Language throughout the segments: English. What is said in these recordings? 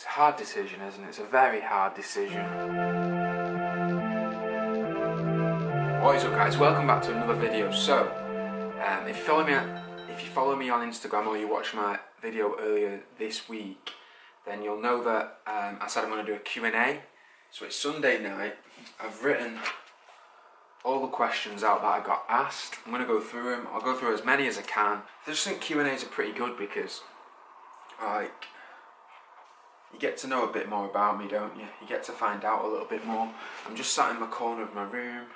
It's a hard decision, isn't it? It's a very hard decision. What is up, guys? Welcome back to another video. So, if you follow me on Instagram or you watched my video earlier this week, then you'll know that I said I'm going to do a Q&A. So it's Sunday night. I've written all the questions out that I got asked. I'm going to go through them. I'll go through as many as I can. I just think Q&As are pretty good because, like, you get to know a bit more about me, don't you? You get to find out a little bit more. I'm just sat in my corner of my room.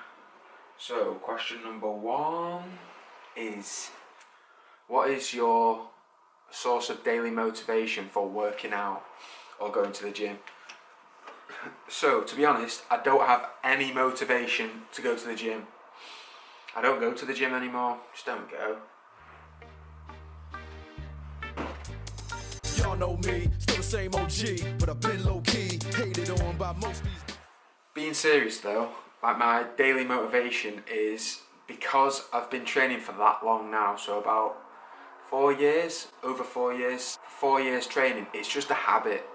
So, question number one is, what is your source of daily motivation for working out or going to the gym? So, to be honest, I don't have any motivation to go to the gym. I don't go to the gym anymore. Just don't go. Y'all know me, still the same OG, but I've been low-key, hated on by most of these. Being serious though, like my daily motivation is because I've been training for that long now, so about 4 years, over 4 years, 4 years training, it's just a habit.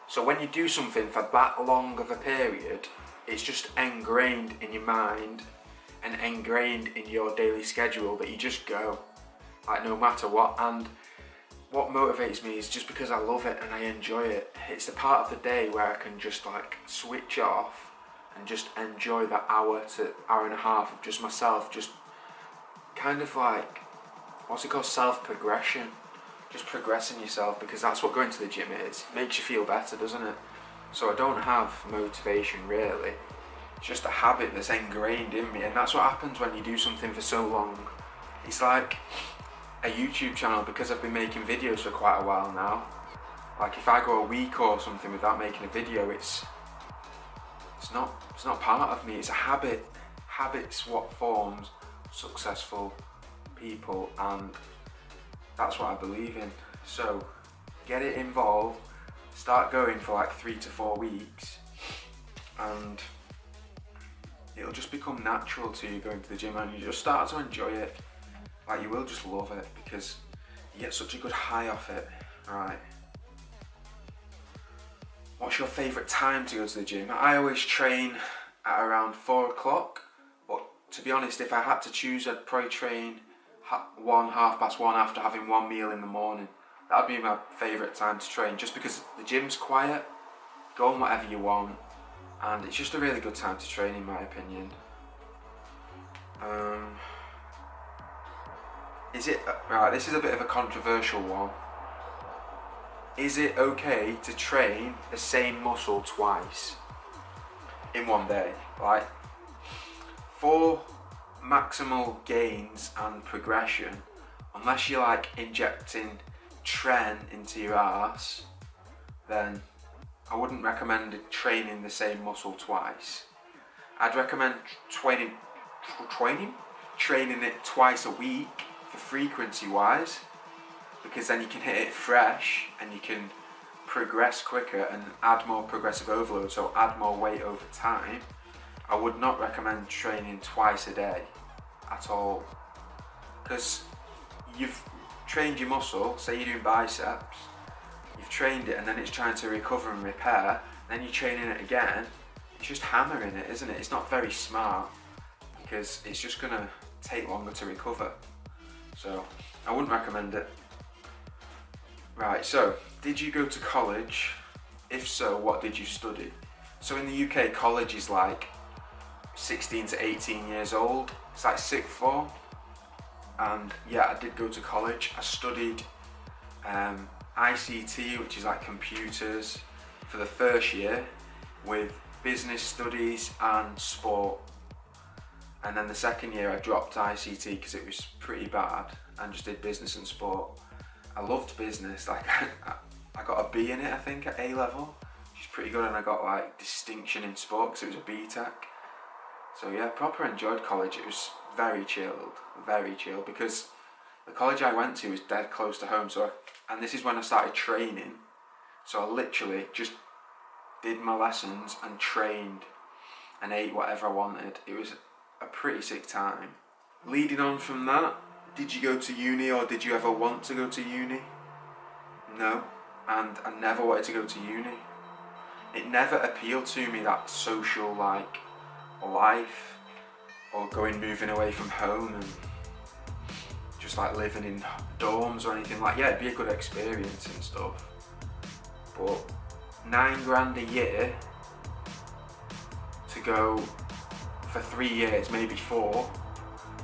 So when you do something for that long of a period, it's just ingrained in your mind and ingrained in your daily schedule that you just go, like no matter what. And what motivates me is just because I love it and I enjoy it. It's the part of the day where I can just like switch off and just enjoy that hour to hour and a half of just myself, just kind of like, what's it called, self-progression. Just progressing yourself, because that's what going to the gym is. It makes you feel better, doesn't it? So I don't have motivation really. It's just a habit that's ingrained in me, and that's what happens when you do something for so long. It's like a YouTube channel, because I've been making videos for quite a while now. Like if I go a week or something without making a video, it's not part of me. It's a habit. Habit's what forms successful people, and that's what I believe in. So get it involved, start going for like 3 to 4 weeks, and it'll just become natural to you going to the gym, and you just start to enjoy it. Like you will just love it because you get such a good high off it. Right. What's your favourite time to go to the gym? I always train at around 4 o'clock, but to be honest, if I had to choose, I'd probably train 1:30 after having one meal in the morning. That would be my favourite time to train, just because the gym's quiet, go on whatever you want, and it's just a really good time to train in my opinion. Right, this is a bit of a controversial one. Is it okay to train the same muscle twice in one day? Like, for maximal gains and progression, unless you're like injecting tren into your arse, then I wouldn't recommend training the same muscle twice. I'd recommend training it twice a week for frequency wise, because then you can hit it fresh and you can progress quicker and add more progressive overload, so add more weight over time. I would not recommend training twice a day at all, because you've trained your muscle. Say you're doing biceps, you've trained it and then it's trying to recover and repair, then you're training it again. It's just hammering it, isn't it? It's not very smart, because it's just going to take longer to recover. So I wouldn't recommend it. Right, so did you go to college? If so, what did you study? So in the UK, college is like 16 to 18 years old. It's like sixth form. And yeah, I did go to college. I studied ICT, which is like computers, for the first year, with business studies and sport. And then the second year I dropped ICT because it was pretty bad and just did business and sport. I loved business. Like I got a B in it, I think, at A level, which is pretty good, and I got like distinction in sport because it was a B Tech. So yeah, proper enjoyed college. It was very chilled, because the college I went to was dead close to home. And this is when I started training. So I literally just did my lessons and trained and ate whatever I wanted. It was a pretty sick time. Leading on from that, did you go to uni, or did you ever want to go to uni? No. and I never wanted to go to uni. It never appealed to me, that social like life, or moving away from home and just like living in dorms or anything like. Yeah, it'd be a good experience and stuff, but £9 a year to go for 3 years, maybe 4,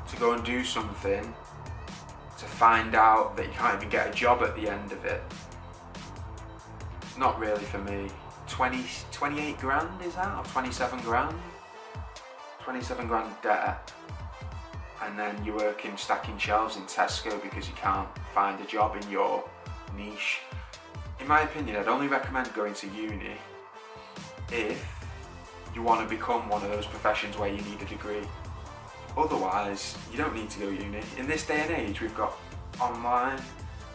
to go and do something, to find out that you can't even get a job at the end of it. It's not really for me. 28 grand is that, or 27 grand? 27 grand debt, and then you're working stacking shelves in Tesco because you can't find a job in your niche. In my opinion, I'd only recommend going to uni if you want to become one of those professions where you need a degree. Otherwise, you don't need to go to uni. In this day and age, we've got online,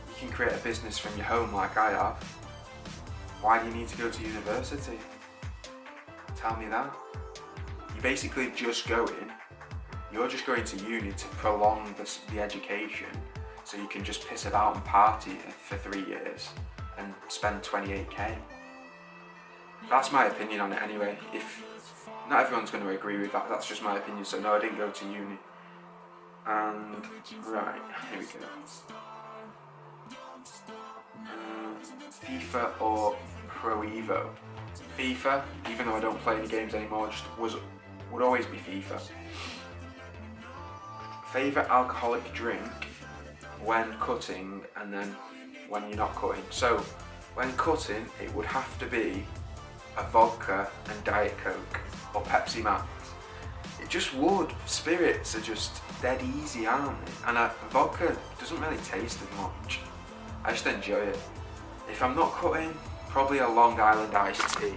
you can create a business from your home like I have. Why do you need to go to university? Tell me that. You're basically just going to uni to prolong the education, so you can just piss about and party for 3 years and spend 28k. That's my opinion on it anyway. If not everyone's going to agree with that, that's just my opinion. So no, I didn't go to uni. And right, here we go. FIFA or Pro Evo? FIFA, even though I don't play any games anymore, would always be FIFA. Favourite alcoholic drink when cutting and then when you're not cutting. So when cutting, it would have to be a vodka and Diet Coke or Pepsi Max. It just would. Spirits are just dead easy, aren't they? And vodka doesn't really taste as much. I just enjoy it. If I'm not cutting, probably a Long Island iced tea.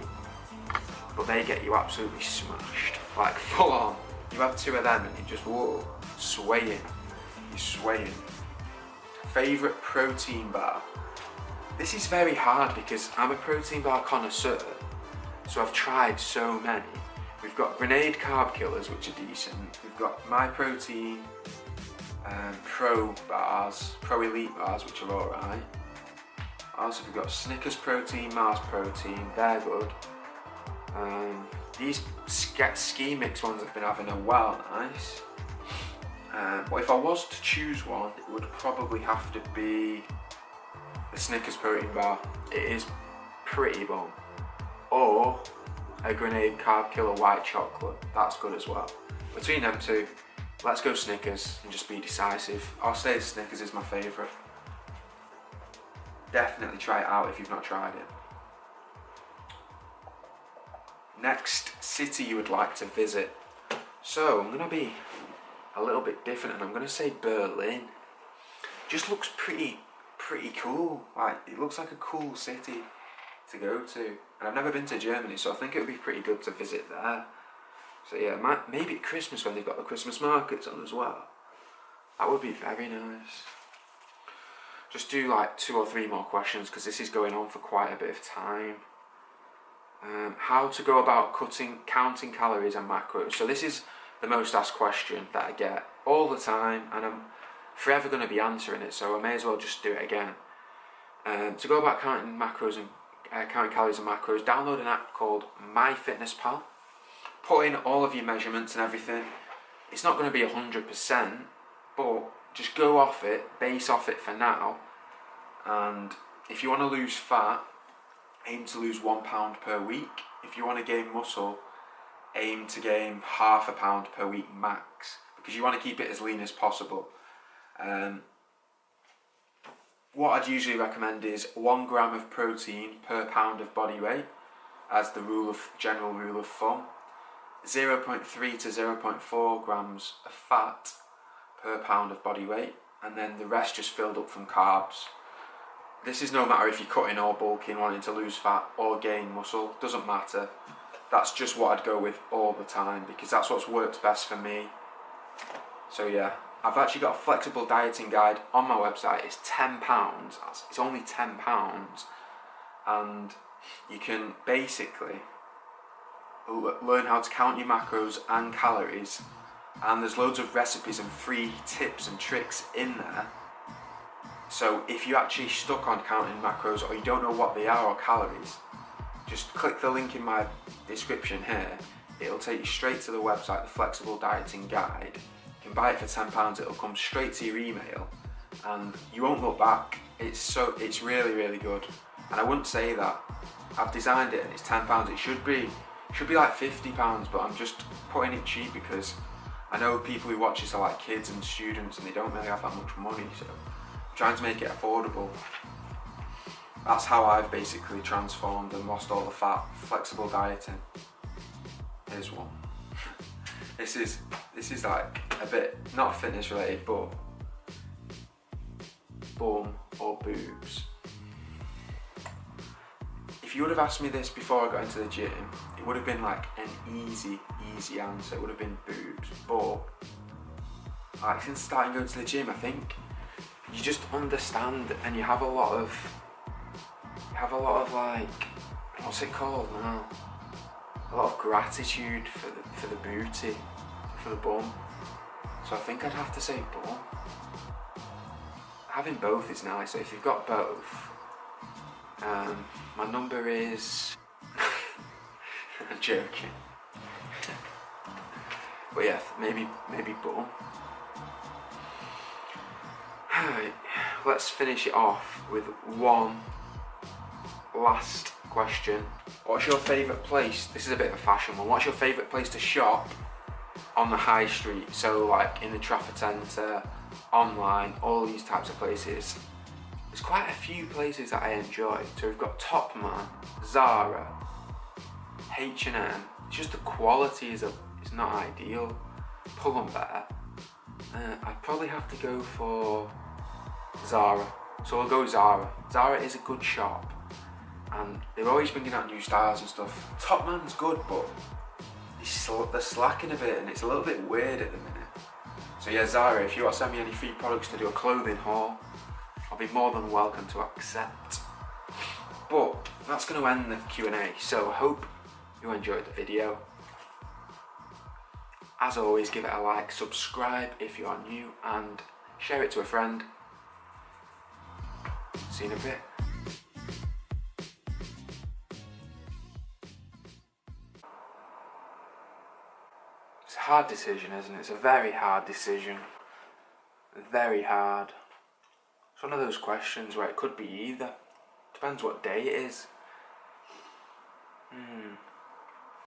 But they get you absolutely smashed, like full on. You have 2 of them and you just, whoa, swaying. You're swaying. Favourite protein bar? This is very hard because I'm a protein bar connoisseur, so I've tried so many. We've got Grenade Carb Killers, which are decent. We've got My Protein, Pro bars, Pro Elite bars, which are alright. Also, we've got Snickers Protein, Mars Protein, they're good. These ski mix ones I've been having are well nice. But if I was to choose one, it would probably have to be the Snickers Protein bar. It is pretty bomb. Or a Grenade Carb Killer White Chocolate, that's good as well. Between them two, let's go Snickers and just be decisive. I'll say Snickers is my favourite. Definitely try it out if you've not tried it. Next city you would like to visit. So I'm going to be a little bit different and I'm going to say Berlin. Just looks pretty cool. Like, it looks like a cool city to go to. And I've never been to Germany, so I think it would be pretty good to visit there. So yeah, maybe at Christmas when they've got the Christmas markets on as well. That would be very nice. Just do like 2 or 3 more questions because this is going on for quite a bit of time. How to go about counting calories and macros. So this is the most asked question that I get all the time, and I'm forever going to be answering it, so I may as well just do it again. To go about counting macros and counting calories and macros, download an app called MyFitnessPal. Put in all of your measurements and everything. It's not going to be 100%, but just go off it, base off it for now. And if you want to lose fat, aim to lose 1 pound per week. If you want to gain muscle, aim to gain ½ pound per week max, because you want to keep it as lean as possible. What I'd usually recommend is 1 gram of protein per pound of body weight as the general rule of thumb. 0.3 to 0.4 grams of fat per pound of body weight, and then the rest just filled up from carbs. This is no matter if you're cutting or bulking, wanting to lose fat or gain muscle, doesn't matter. That's just what I'd go with all the time because that's what's worked best for me. So yeah, I've actually got a flexible dieting guide on my website. It's £10, it's only £10, and you can basically learn how to count your macros and calories, and there's loads of recipes and free tips and tricks in there So if you're actually stuck on counting macros or you don't know what they are or calories, just click the link in my description here. It'll take you straight to the website, the Flexible Dieting Guide. You can buy it for £10, it'll come straight to your email and you won't look back. It's really, really good. And I wouldn't say that. I've designed it and it's £10. It should be like £50, but I'm just putting it cheap because I know people who watch this are like kids and students and they don't really have that much money, so I'm trying to make it affordable. That's how I've basically transformed and lost all the fat. Flexible dieting. Here's one. This is like a bit not fitness related, but bum or boobs. If you would have asked me this before I got into the gym, it would have been like an easy answer. It would have been boobs. But like since starting going to the gym, I think you just understand and you have a lot of like, what's it called now? A lot of gratitude for the booty, for the bum. So I think I'd have to say bum. Having both is nice. So if you've got both, my number is. I'm joking. But yeah, maybe bum. Alright, let's finish it off with one last question. What's your favourite place? This is a bit of a fashion one. What's your favourite place to shop on the high street? So like in the Trafford Centre, online, all these types of places. There's quite a few places that I enjoy. So we've got Topman, Zara, H&M. It's just the quality is not ideal. Pull&Bear. I'd probably have to go for Zara. So we'll go Zara. Zara is a good shop. And they're always bringing out new styles and stuff. Topman's good, but they're slacking a bit and it's a little bit weird at the minute. So yeah, Zara, if you want to send me any free products to do a clothing haul, I'll be more than welcome to accept. But that's going to end the Q&A, so I hope you enjoyed the video. As always, give it a like, subscribe if you are new, and share it to a friend. See you in a bit. It's a hard decision, isn't it? It's a very hard decision. Very hard. It's one of those questions where it could be either. Depends what day it is.